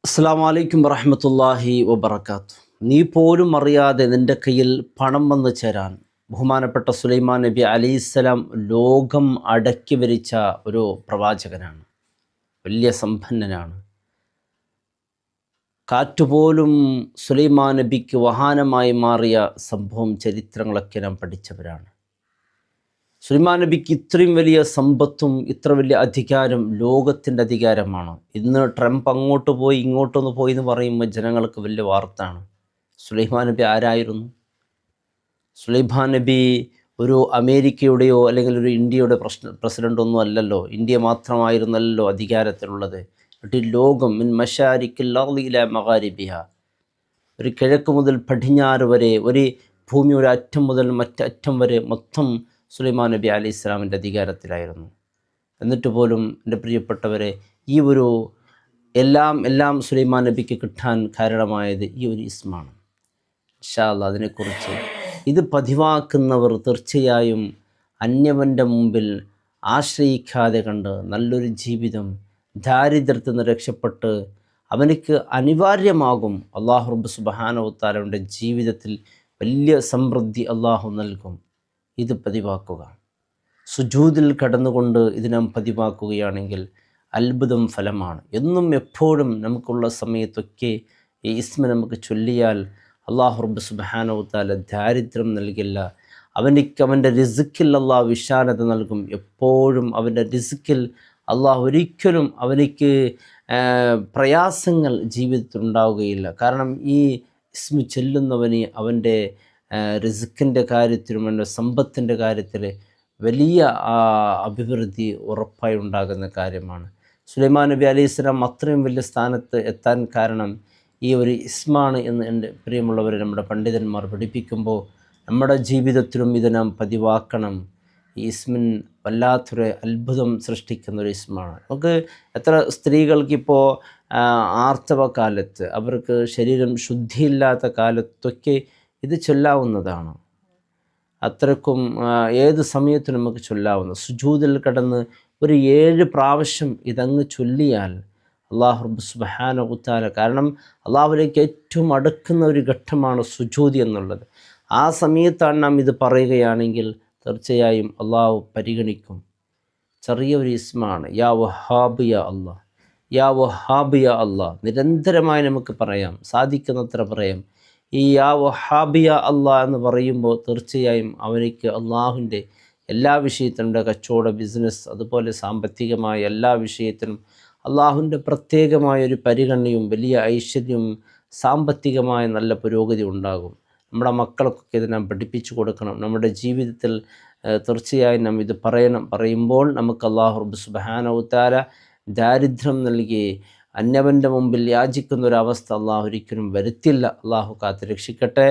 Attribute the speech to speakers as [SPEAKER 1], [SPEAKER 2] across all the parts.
[SPEAKER 1] അസ്സലാമു അലൈക്കും വറഹ്മത്തുള്ളാഹി വബറകാതുഹു. നീ പോലും അറിയാതെ നിൻ്റെ കയ്യിൽ പണം വന്നു ചേരാൻ ബഹുമാനപ്പെട്ട സുലൈമാൻ നബി അലൈഹിസ്സലാം ലോകം അടക്കി ഭരിച്ച ഒരു പ്രവാചകനാണ്. വലിയ സമ്പന്നനാണ്. കാറ്റുപോലും സുലൈമാൻ നബിക്ക് വാഹനമായി മാറിയ സംഭവം ചരിത്രങ്ങളൊക്കെ നാം പഠിച്ചവരാണ്. സുലൈമാൻ നബിക്ക് ഇത്രയും വലിയ സമ്പത്തും ഇത്ര വലിയ അധികാരം ലോകത്തിൻ്റെ അധികാരമാണ്. ഇന്ന് ട്രംപ് അങ്ങോട്ട് പോയി ഇങ്ങോട്ടൊന്ന് പോയി എന്ന് പറയുമ്പോൾ ജനങ്ങൾക്ക് വലിയ വാർത്താണ്. സുലൈമാൻ നബി ആരായിരുന്നു? സുലൈമാൻ നബി ഒരു അമേരിക്കയുടെയോ അല്ലെങ്കിൽ ഒരു ഇന്ത്യയുടെ പ്രസിഡൻ്റൊന്നും അല്ലല്ലോ. ഇന്ത്യ മാത്രമായിരുന്നല്ലോ അധികാരത്തിലുള്ളത്. ലോകം മിൻ മശാരിക്കിൽ അർളി ഇലാ മഗാരിബിഹ, ഒരു കിഴക്ക് മുതൽ പടിഞ്ഞാറ് വരെ, ഒരു ഭൂമിയുടെ അറ്റം മുതൽ മറ്ററ്റം വരെ മൊത്തം സുലൈമാൻ നബി അലൈഹി ഇസ്ലാമിൻ്റെ അധികാരത്തിലായിരുന്നു. എന്നിട്ട് പോലും എൻ്റെ പ്രിയപ്പെട്ടവരെ, ഈ ഒരു എല്ലാം സുലൈമാൻ നബിക്ക് കിട്ടാൻ കാരണമായത് ഈ ഒരു ഇസ്മാണ്. ഇൻഷാ അല്ലാഹ് അതിനെക്കുറിച്ച് ഇത് പതിവാക്കുന്നവർ തീർച്ചയായും അന്യവൻ്റെ മുമ്പിൽ ആശ്രയിക്കാതെ കണ്ട് നല്ലൊരു ജീവിതം, ദാരിദ്ര്യത്തിൽ നിന്ന് രക്ഷപ്പെട്ട് അവനിക്ക് അനിവാര്യമാകും. അള്ളാഹു റബ്ബ് സുബ്ഹാനഹു വ തആലയുടെ ജീവിതത്തിൽ വലിയ സമൃദ്ധി അള്ളാഹു നൽകും. ഇത് പതിവാക്കുക. സുജൂദിൽ കടന്നുകൊണ്ട് ഇത് നാം പതിവാക്കുകയാണെങ്കിൽ അത്ഭുതം ഫലമാണ്. എന്നും എപ്പോഴും നമുക്കുള്ള സമയത്തൊക്കെ ഈ ഇസ്മ നമുക്ക് ചൊല്ലിയാൽ അള്ളാഹു റബ്ബ് സുബ്ഹാനഹു വ തആല ദാരിദ്ര്യം നൽകില്ല. അവൻ്റെ റിസ്ക്കിൽ അള്ളാഹു വിശാലത നൽകും. എപ്പോഴും അവൻ്റെ റിസ്ക്കിൽ അള്ളാഹു ഒരിക്കലും അവനിക്ക് പ്രയാസങ്ങൾ ജീവിതത്തിൽ ഉണ്ടാവുകയില്ല. കാരണം ഈ ഇസ്മ ചൊല്ലുന്നവന് അവൻ്റെ റിസ്ക്കിൻ്റെ കാര്യത്തിലും അവൻ്റെ സമ്പത്തിൻ്റെ കാര്യത്തിൽ വലിയ അഭിവൃദ്ധി ഉറപ്പായി ഉണ്ടാകുന്ന കാര്യമാണ്. സുലൈമാൻ നബി അലൈഹി സ്വലാം അത്രയും വലിയ സ്ഥാനത്ത് എത്താൻ കാരണം ഈ ഒരു ഇസ്മാണ് എന്ന് എൻ്റെ പ്രിയമുള്ളവരെ നമ്മുടെ പണ്ഡിതന്മാർ പഠിപ്പിക്കുമ്പോൾ നമ്മുടെ ജീവിതത്തിലും ഇത് നാം പതിവാക്കണം. ഈ ഇസ്മിൻ വല്ലാത്തൊരു അത്ഭുതം സൃഷ്ടിക്കുന്ന ഒരു ഇസ്മാണ്. നമുക്ക് എത്ര സ്ത്രീകൾക്കിപ്പോൾ ആർത്തവ കാലത്ത്, അവർക്ക് ശരീരം ശുദ്ധിയില്ലാത്ത കാലത്തൊക്കെ ഇത് ചൊല്ലാവുന്നതാണ്. അത്രക്കും ഏത് സമയത്തും നമുക്ക് ചൊല്ലാവുന്ന, സുജൂദിൽ കടന്ന് ഒരു 7 പ്രാവശ്യം ഇതങ്ങ് ചൊല്ലിയാൽ അള്ളാഹു റബ്ബ് സുബ്ഹാനഹു വ തആല, കാരണം അള്ളാഹുവിലേക്ക് ഏറ്റവും അടുക്കുന്ന ഒരു ഘട്ടമാണ് സുജൂദ് എന്നുള്ളത്. ആ സമയത്താണ് നാം ഇത് പറയുകയാണെങ്കിൽ തീർച്ചയായും അള്ളാഹു പരിഗണിക്കും. ചെറിയൊരു ഇസ്മാണ് യാ വഹാബ് യാ അല്ലാഹ്, യാ വഹാബ് യാ അല്ലാഹ്. നിരന്തരമായി നമുക്ക് പറയാം, സാധിക്കുന്നത്ര പറയാം. ഈ യാ വഹാബ് യാ അല്ലാഹ് എന്ന് പറയുമ്പോൾ തീർച്ചയായും അവനിക്ക് അള്ളാഹുവിൻ്റെ എല്ലാ വിഷയത്തിനും, കച്ചവട, ബിസിനസ്, അതുപോലെ സാമ്പത്തികമായ എല്ലാ വിഷയത്തിനും അള്ളാഹുവിൻ്റെ പ്രത്യേകമായൊരു പരിഗണനയും വലിയ ഐശ്വര്യവും സാമ്പത്തികമായ നല്ല പുരോഗതി ഉണ്ടാകും. നമ്മുടെ മക്കൾക്കൊക്കെ ഇത് നാം പഠിപ്പിച്ചു കൊടുക്കണം. നമ്മുടെ ജീവിതത്തിൽ തീർച്ചയായും നാം ഇത് പറയണം. പറയുമ്പോൾ നമുക്ക് അള്ളാഹു റബ്ബ് സുബ്ഹാനഹു വ തആല ദാരിദ്ര്യം നൽകി അന്യവൻ്റെ മുമ്പിൽ യാചിക്കുന്ന ഒരവസ്ഥ അള്ളാഹു ഒരിക്കലും വരുത്തില്ല. അള്ളാഹു കാത്ത് രക്ഷിക്കട്ടെ.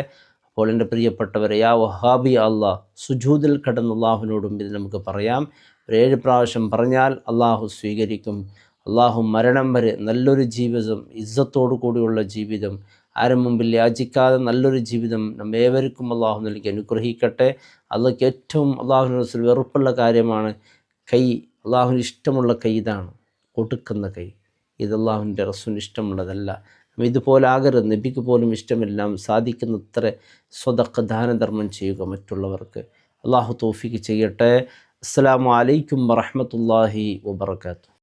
[SPEAKER 1] അപ്പോൾ എൻ്റെ പ്രിയപ്പെട്ടവരെ, യാ വഹാബി അള്ളാഹ്, സുജൂദിൽ കടന്ന് അള്ളാഹുവിനോടും ഇത് നമുക്ക് പറയാം. 7 പ്രാവശ്യം പറഞ്ഞാൽ അള്ളാഹു സ്വീകരിക്കും. അള്ളാഹു മരണം വരെ നല്ലൊരു ജീവിതം, ഇസ്സത്തോടു കൂടിയുള്ള ജീവിതം, ആരും മുമ്പിൽ യാചിക്കാതെ നല്ലൊരു ജീവിതം നമ്മേവർക്കും അള്ളാഹു നൽകി അനുഗ്രഹിക്കട്ടെ. അള്ളാഹ്ക്ക് ഏറ്റവും അള്ളാഹുവിന് വെറുപ്പുള്ള കാര്യമാണ് കൈ. അള്ളാഹുവിന് ഇഷ്ടമുള്ള കൈ ഇതാണ്, കൊടുക്കുന്ന കൈ. ഇത് അള്ളാഹുവിൻ്റെ റസൂലിന് ഇഷ്ടമുള്ളതല്ല. ഇതുപോലെ ആകരുത്. നബിക്ക് പോലും ഇഷ്ടമില്ല. സാധിക്കുന്നത്ര സ്വതക്ക ദാനധർമ്മം ചെയ്യുക മറ്റുള്ളവർക്ക്. അള്ളാഹു തൗഫീഖ് ചെയ്യട്ടെ. അസ്സലാമു അലൈക്കും വറഹ്മത്തുള്ളാഹി വബറകാതുഹു.